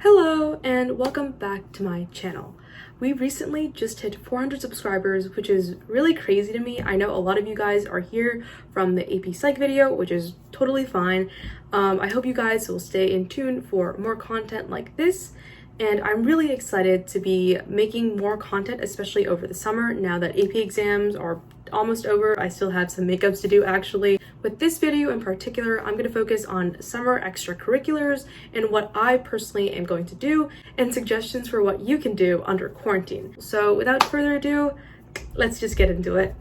Hello and welcome back to my channel. We recently just hit 400 subscribers, which is really crazy to me. I know a lot of you guys are here from the AP Psych video, which is totally fine. I hope you guys will stay in tune for more content like this. And I'm really excited to be making more content, especially over the summer, now that AP exams are almost over. I still have some makeups to do actually. With this video in particular, I'm going to focus on summer extracurriculars and what I personally am going to do and suggestions for what you can do under quarantine. So without further ado, let's just get into it.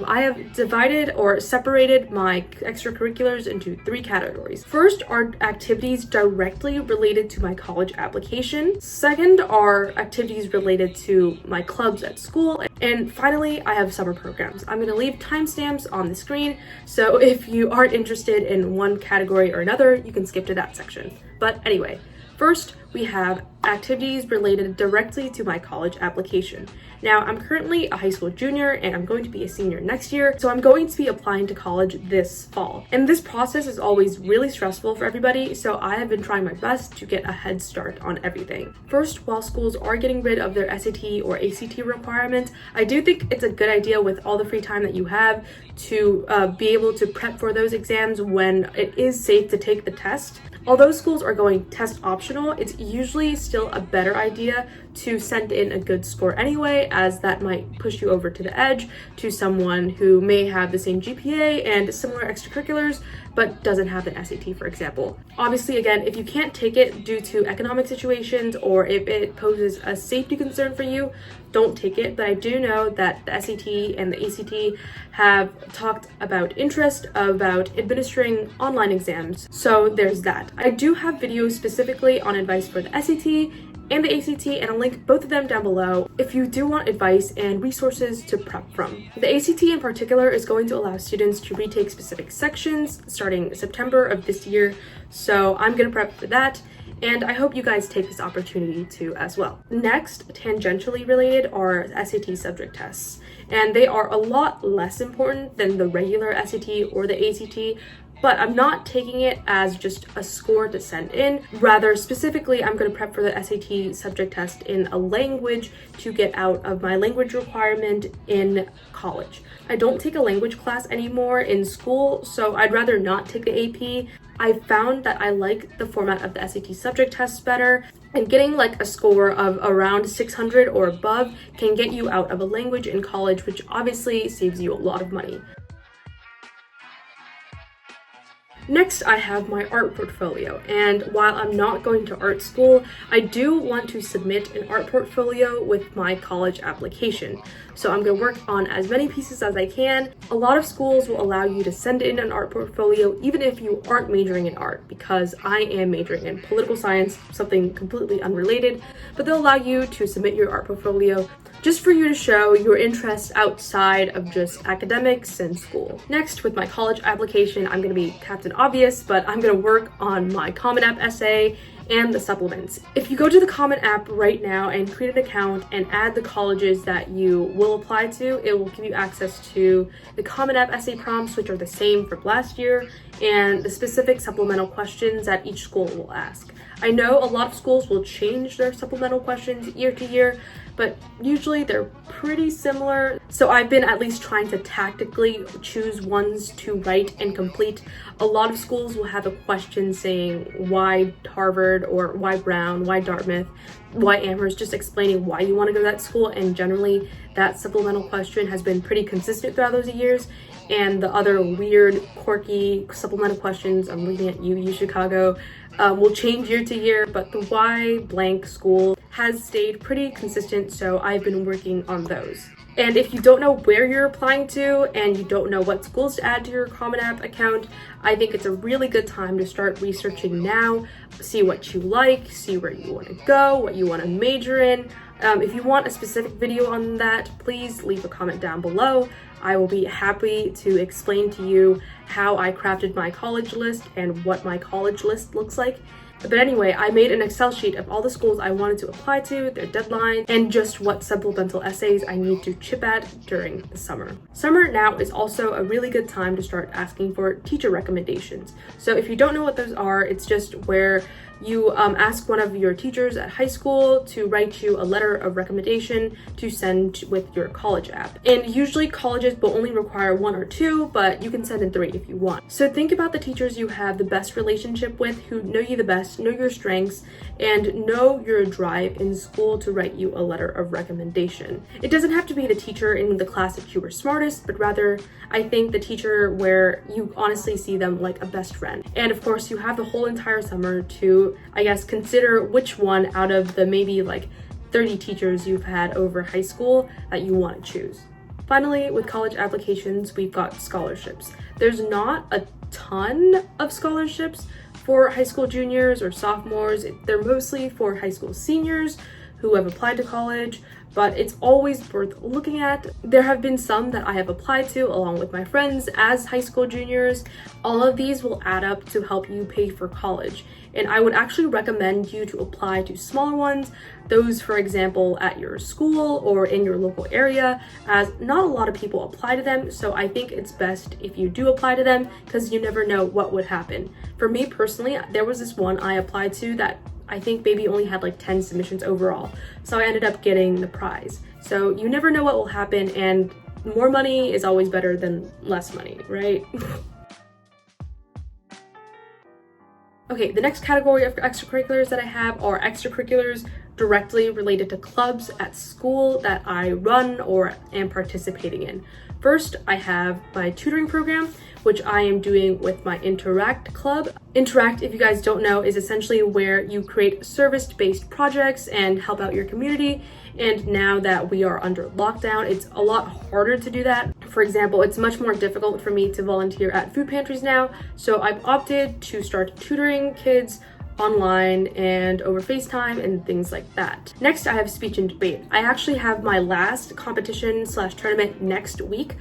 I have divided or separated my extracurriculars into three categories. First are activities directly related to my college application. Second are activities related to my clubs at school. And finally, I have summer programs. I'm going to leave timestamps on the screen, so if you aren't interested in one category or another, you can skip to that section. But anyway, first, we have activities related directly to my college application. Now, I'm currently a high school junior and I'm going to be a senior next year, so I'm going to be applying to college this fall. And this process is always really stressful for everybody, so I have been trying my best to get a head start on everything. First, while schools are getting rid of their SAT or ACT requirements, I do think it's a good idea with all the free time that you have to be able to prep for those exams when it is safe to take the test. Although schools are going test optional, it's usually still a better idea to send in a good score anyway, as that might push you over to the edge to someone who may have the same GPA and similar extracurriculars, but doesn't have an SAT, for example. Obviously, again, if you can't take it due to economic situations or if it poses a safety concern for you, don't take it. But I do know that the SAT and the ACT have talked about interest about administering online exams. So there's that. I do have videos specifically on advice for the SAT and the ACT, and I'll link both of them down below if you do want advice and resources to prep from. The ACT in particular is going to allow students to retake specific sections starting September of this year, so I'm gonna prep for that, and I hope you guys take this opportunity to as well. Next, tangentially related are SAT subject tests, and they are a lot less important than the regular SAT or the ACT, but I'm not taking it as just a score to send in. Rather, specifically, I'm going to prep for the SAT subject test in a language to get out of my language requirement in college. I don't take a language class anymore in school, so I'd rather not take the AP. I found that I like the format of the SAT subject test better, and getting like a score of around 600 or above can get you out of a language in college, which obviously saves you a lot of money. Next, I have my art portfolio, and while I'm not going to art school, I do want to submit an art portfolio with my college application. So I'm going to work on as many pieces as I can. A lot of schools will allow you to send in an art portfolio even if you aren't majoring in art, because I am majoring in political science, something completely unrelated, but they'll allow you to submit your art portfolio just for you to show your interests outside of just academics and school. Next, with my college application, I'm going to be Captain Obvious, but I'm going to work on my Common App essay and the supplements. If you go to the Common App right now and create an account and add the colleges that you will apply to, it will give you access to the Common App essay prompts, which are the same for last year, and the specific supplemental questions that each school will ask. I know a lot of schools will change their supplemental questions year to year, but usually they're pretty similar. So I've been at least trying to tactically choose ones to write and complete. A lot of schools will have a question saying why Harvard or why Brown, why Dartmouth, why Amherst, just explaining why you want to go to that school, and generally that supplemental question has been pretty consistent throughout those years. And the other weird, quirky supplemental questions, I'm looking at U Chicago, will change year to year, but the why blank school has stayed pretty consistent, so I've been working on those. And if you don't know where you're applying to and you don't know what schools to add to your Common App account, I think it's a really good time to start researching now, see what you like, see where you want to go, what you want to major in. If you want a specific video on that, please leave a comment down below. I will be happy to explain to you how I crafted my college list and what my college list looks like. But anyway, I made an Excel sheet of all the schools I wanted to apply to, their deadline, and just what supplemental essays I need to chip at during the summer. Summer now is also a really good time to start asking for teacher recommendations. So if you don't know what those are, it's just where you ask one of your teachers at high school to write you a letter of recommendation to send with your college app. And usually colleges will only require 1 or 2, but you can send in 3 if you want. So think about the teachers you have the best relationship with, who know you the best, know your strengths, and know your drive in school to write you a letter of recommendation. It doesn't have to be the teacher in the class that you were smartest, but rather I think the teacher where you honestly see them like a best friend. And of course, you have the whole entire summer to, I guess, consider which one out of the maybe like 30 teachers you've had over high school that you want to choose. Finally, with college applications, we've got scholarships. There's not a ton of scholarships for high school juniors or sophomores. They're mostly for high school seniors who have applied to college, but it's always worth looking at. There have been some that I have applied to along with my friends as high school juniors. All of these will add up to help you pay for college. And I would actually recommend you to apply to smaller ones, those, for example, at your school or in your local area, as not a lot of people apply to them. So I think it's best if you do apply to them, because you never know what would happen. For me personally, there was this one I applied to that I think maybe only had like 10 submissions overall. So I ended up getting the prize. So you never know what will happen, and more money is always better than less money, right? Okay, the next category of extracurriculars that I have are extracurriculars directly related to clubs at school that I run or am participating in. First, I have my tutoring program, which I am doing with my Interact club. Interact, if you guys don't know, is essentially where you create service-based projects and help out your community. And now that we are under lockdown, it's a lot harder to do that. For example, it's much more difficult for me to volunteer at food pantries now. So I've opted to start tutoring kids online and over FaceTime and things like that. Next, I have speech and debate. I actually have my last competition/tournament next week.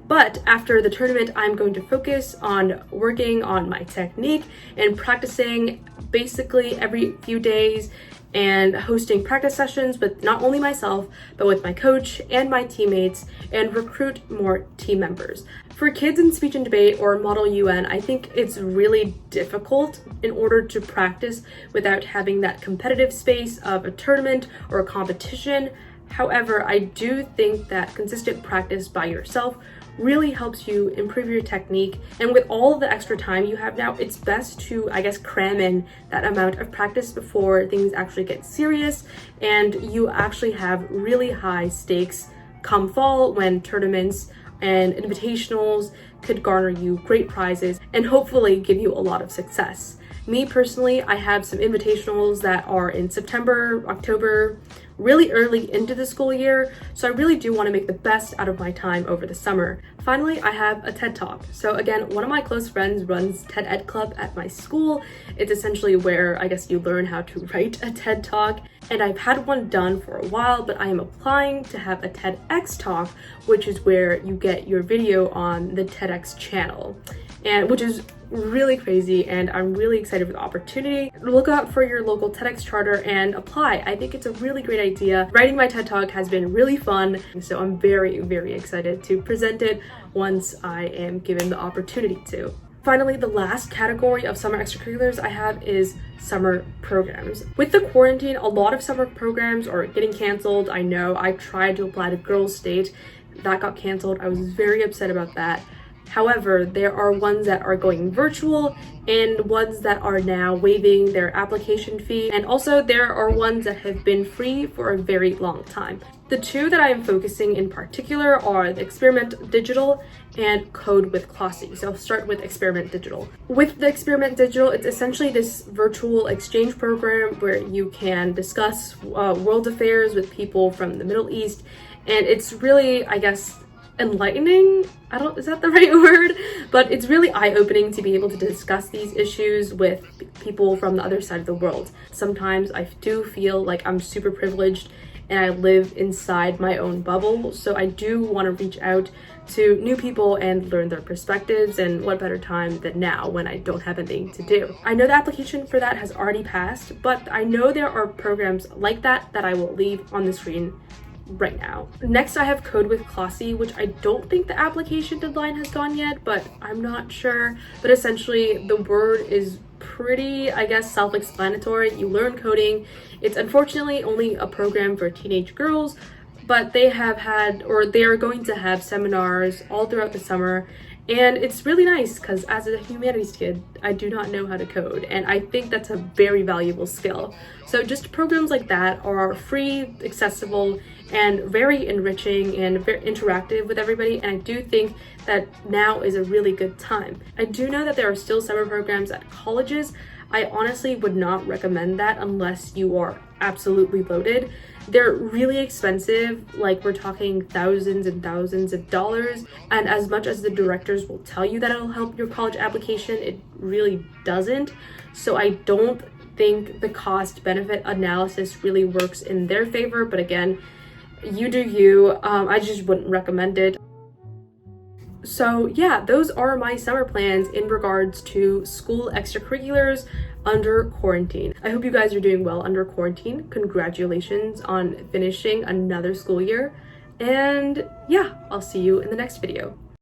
But after the tournament, I'm going to focus on working on my technique and practicing basically every few days and hosting practice sessions with not only myself, but with my coach and my teammates, and recruit more team members. For kids in speech and debate or Model UN, I think it's really difficult in order to practice without having that competitive space of a tournament or a competition. However, I do think that consistent practice by yourself really helps you improve your technique. And with all the extra time you have now, it's best to, I guess, cram in that amount of practice before things actually get serious and you actually have really high stakes come fall, when tournaments and invitationals could garner you great prizes and hopefully give you a lot of success. Me personally, I have some invitationals that are in September, October, really early into the school year, so I really do want to make the best out of my time over the summer. Finally, I have a TED Talk. So again, one of my close friends runs TED Ed Club at my school. It's essentially where I guess you learn how to write a TED Talk, and I've had one done for a while, but I am applying to have a TEDx Talk, which is where you get your video on the TEDx channel, and which is really crazy, and I'm really excited for the opportunity. Look out for your local TEDx charter and apply. I think it's a really great idea. Writing my TED Talk has been really fun, so I'm very, very excited to present it once I am given the opportunity to. Finally, the last category of summer extracurriculars I have is summer programs. With the quarantine, a lot of summer programs are getting canceled. I know I tried to apply to Girls State. That got canceled. I was very upset about that. However, there are ones that are going virtual and ones that are now waiving their application fee. And also there are ones that have been free for a very long time. The two that I am focusing in particular are the Experiment Digital and Code with Classie. So I'll start with Experiment Digital. With the Experiment Digital, it's essentially this virtual exchange program where you can discuss world affairs with people from the Middle East. And it's really, I guess, enlightening. Is that the right word? But it's really eye-opening to be able to discuss these issues with people from the other side of the world. Sometimes I do feel like I'm super privileged and I live inside my own bubble. So I do want to reach out to new people and learn their perspectives, and what better time than now when I don't have anything to do. I know the application for that has already passed, but I know there are programs like that that I will leave on the screen right now. Next, I have Code with Classy, which I don't think the application deadline has gone yet, but I'm not sure. But essentially, the word is pretty, I guess, self-explanatory. You learn coding. It's unfortunately only a program for teenage girls, but they have had, or they are going to have seminars all throughout the summer. And it's really nice because as a humanities kid, I do not know how to code, and I think that's a very valuable skill. So just programs like that are free, accessible, and very enriching and very interactive with everybody, and I do think that now is a really good time. I do know that there are still summer programs at colleges. I honestly would not recommend that unless you are absolutely loaded. They're really expensive, like we're talking thousands and thousands of dollars, and as much as the directors will tell you that it'll help your college application, it really doesn't. So I don't think the cost benefit analysis really works in their favor, but again, you do you. I just wouldn't recommend it. So yeah, those are my summer plans in regards to school extracurriculars under quarantine. I hope you guys are doing well under quarantine. Congratulations on finishing another school year. And yeah, I'll see you in the next video.